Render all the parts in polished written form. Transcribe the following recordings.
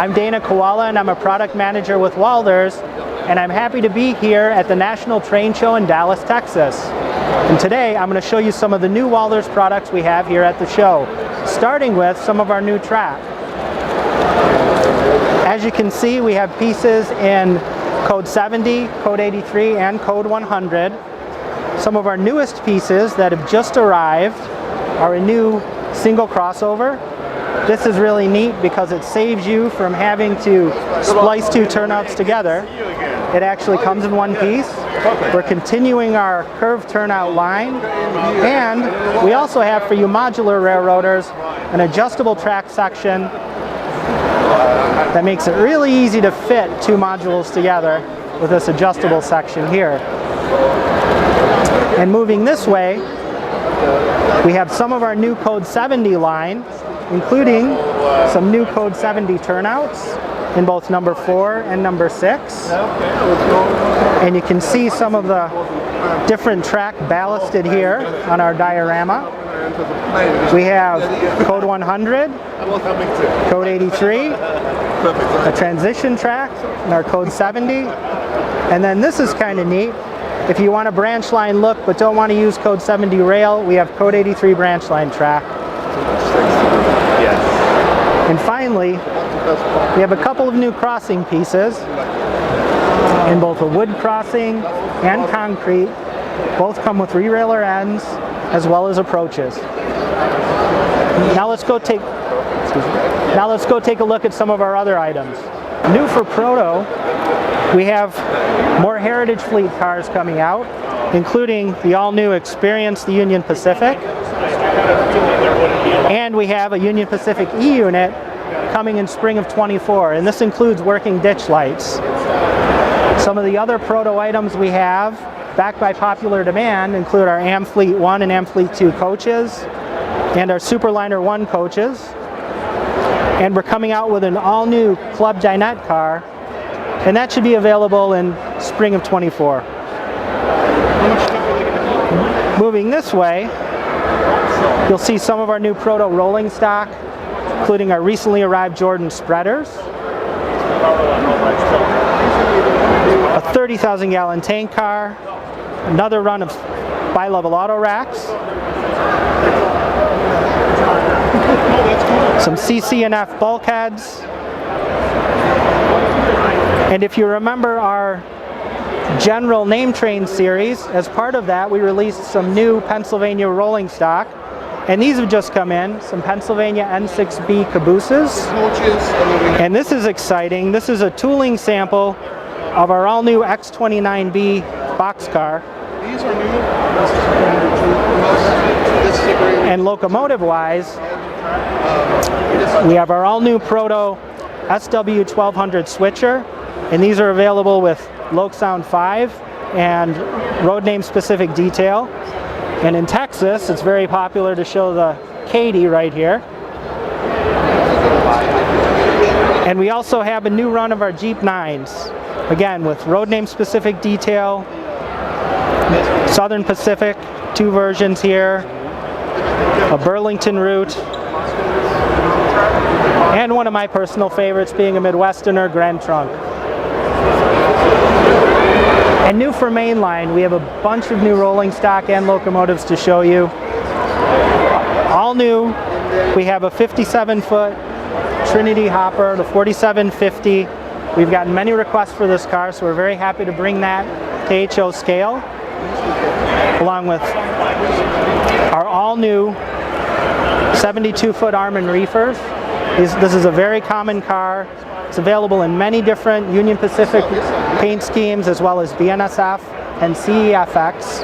I'm Dana Koala and I'm a product manager with Walthers, and I'm happy to be here at the National Train Show in Dallas, Texas. And today I'm going to show you some of the new Walthers products we have here at the show, starting with some of our new track. As you can see, we have pieces in code 70, code 83, and code 100. Some of our newest pieces that have just arrived are a new single crossover. This is really neat because it saves you from having to splice two turnouts together. It actually comes in one piece. We're continuing our curved turnout line, and we also have for you modular railroaders an adjustable track section that makes it really easy to fit two modules together with this adjustable section here. And moving this way, we have some of our new code 70 line, including some new code 70 turnouts in both number 4 and number 6. And you can see some of the different track ballasted here on our diorama. We have code 100, code 83, a transition track, and our code 70. And then this is kind of neat. If you want a branch line look but don't want to use code 70 rail, we have code 83 branch line track. And finally, we have a couple of new crossing pieces in both a wood crossing and concrete. Both come with re-railer ends as well as approaches. Now let's go take a look at some of our other items. New for Proto, we have more Heritage Fleet cars coming out, including the all-new Experience the Union Pacific. And we have a Union Pacific E-Unit coming in spring of 24, and this includes working ditch lights. Some of the other Proto items we have, backed by popular demand, include our Am Fleet 1 and Am Fleet 2 coaches, and our Superliner 1 coaches. And we're coming out with an all-new Club Dinette car, and that should be available in spring of 24. Moving this way, you'll see some of our new Proto rolling stock, including our recently arrived Jordan spreaders, a 30,000 gallon tank car, another run of bi-level auto racks, some CC&F bulkheads, and if you remember our general name train series, as part of that we released some new Pennsylvania rolling stock, and these have just come in, some Pennsylvania N6B cabooses. And this is exciting. This is a tooling sample of our all-new X29B boxcar. These are new. And locomotive-wise, we have our all-new Proto SW1200 switcher, and these are available with Loc Sound 5 and road name specific detail. And in Texas, it's very popular to show the Katy right here. And we also have a new run of our Jeep 9s, again with road name specific detail, Southern Pacific, 2 versions here, a Burlington route, and one of my personal favorites being a Midwesterner Grand Trunk. And new for mainline, we have a bunch of new rolling stock and locomotives to show you. All new, we have a 57-foot Trinity hopper, the 4750. We've gotten many requests for this car, so we're very happy to bring that to HO scale, along with our all-new 72-foot Armin reefers. This is a very common car. It's available in many different Union Pacific paint schemes, as well as BNSF and CEFX.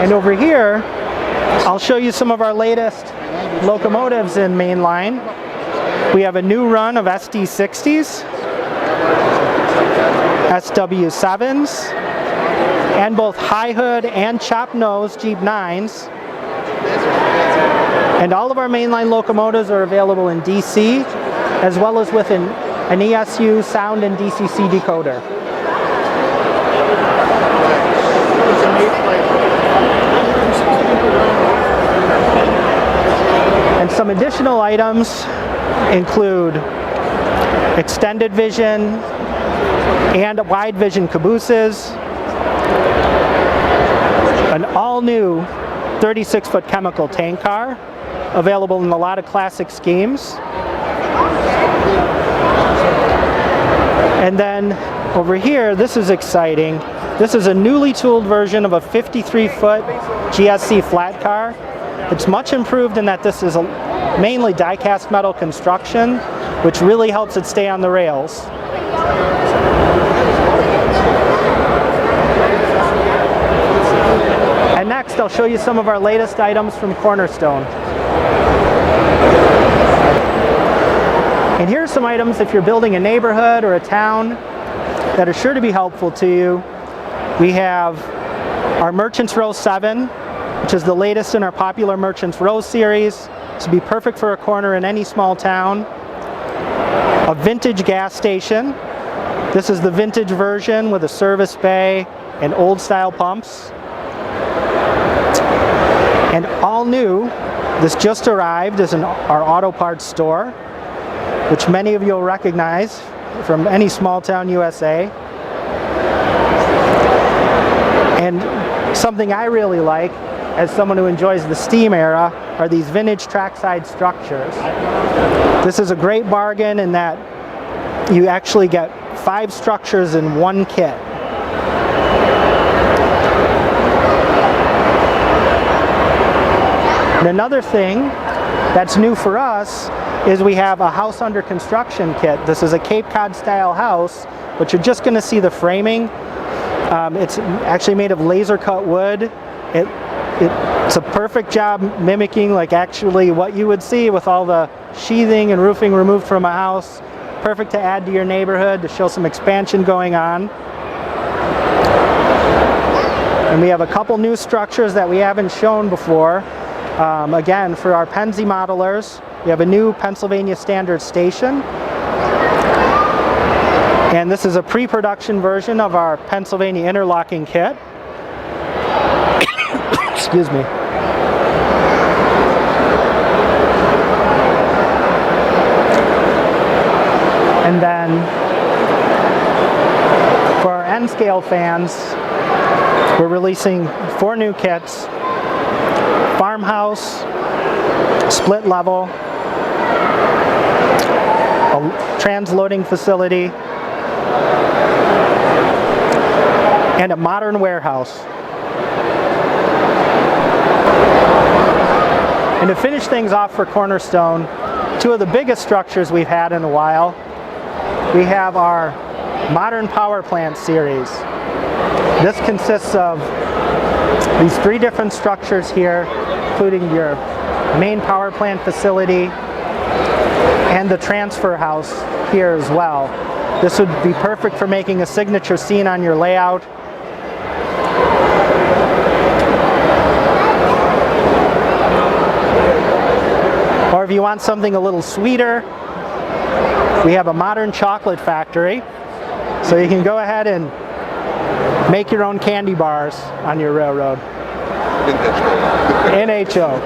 And over here, I'll show you some of our latest locomotives in mainline. We have a new run of SD60s, SW7s, and both high hood and chop nose Jeep 9s. And all of our mainline locomotives are available in DC, as well as with an ESU sound and DCC decoder. And some additional items include extended vision and wide vision cabooses, an all-new 36-foot chemical tank car, available in a lot of classic schemes. And then over here, this is exciting. This is a newly tooled version of a 53-foot GSC flat car. It's much improved in that this is a mainly die-cast metal construction, which really helps it stay on the rails. And next, I'll show you some of our latest items from Cornerstone. And here's some items if you're building a neighborhood or a town that are sure to be helpful to you. We have our Merchants Row 7, which is the latest in our popular Merchants Row series. This would be perfect for a corner in any small town. A vintage gas station. This is the vintage version with a service bay and old style pumps. And all new, this just arrived, is in our auto parts store, which many of you will recognize from any small town USA. And something I really like, as someone who enjoys the steam era, are these vintage trackside structures. This is a great bargain in that you actually get 5 structures in one kit. And another thing that's new for us is we have a house under construction kit. This is a Cape Cod style house, but you're just going to see the framing. It's actually made of laser cut wood. It's a perfect job mimicking like actually what you would see with all the sheathing and roofing removed from a house. Perfect to add to your neighborhood to show some expansion going on. And we have a couple new structures that we haven't shown before. Again, for our Pennsy modelers, we have a new Pennsylvania Standard station. And this is a pre-production version of our Pennsylvania interlocking kit. Excuse me. And then for our N-scale fans, we're releasing 4 new kits. Farmhouse, split level, a transloading facility, and a modern warehouse. And to finish things off for Cornerstone, 2 of the biggest structures we've had in a while, we have our Modern Power Plant series. This consists of these 3 different structures here, including your main power plant facility and the transfer house here as well. This would be perfect for making a signature scene on your layout. Or if you want something a little sweeter, we have a modern chocolate factory. So you can go ahead and make your own candy bars on your railroad. NHO.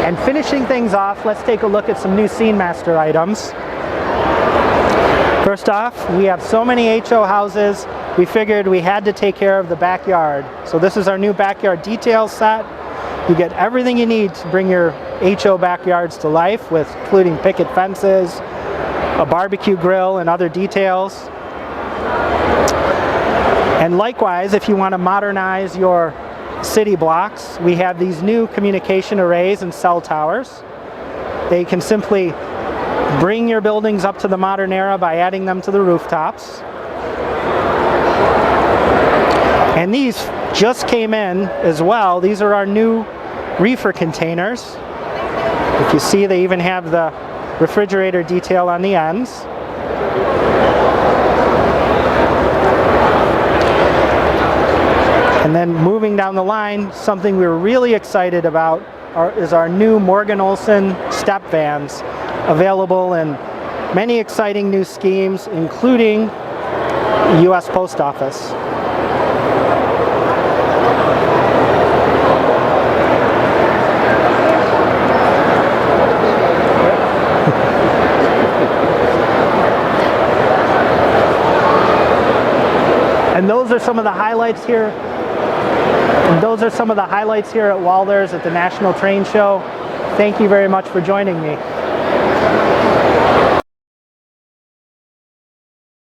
And finishing things off, let's take a look at some new Scene Master items. First off, we have so many HO houses, we figured we had to take care of the backyard. So this is our new backyard detail set. You get everything you need to bring your HO backyards to life, with including picket fences, a barbecue grill, and other details. And likewise, if you want to modernize your city blocks, we have these new communication arrays and cell towers. They can simply bring your buildings up to the modern era by adding them to the rooftops. And these just came in as well. These are our new reefer containers. If you see, they even have the refrigerator detail on the ends. And then moving down the line, something we're really excited about is our new Morgan Olson step vans, available in many exciting new schemes, including the U.S. Post Office. And those are some of the highlights here. And those are some of the highlights here at Walthers at the National Train Show. Thank you very much for joining me.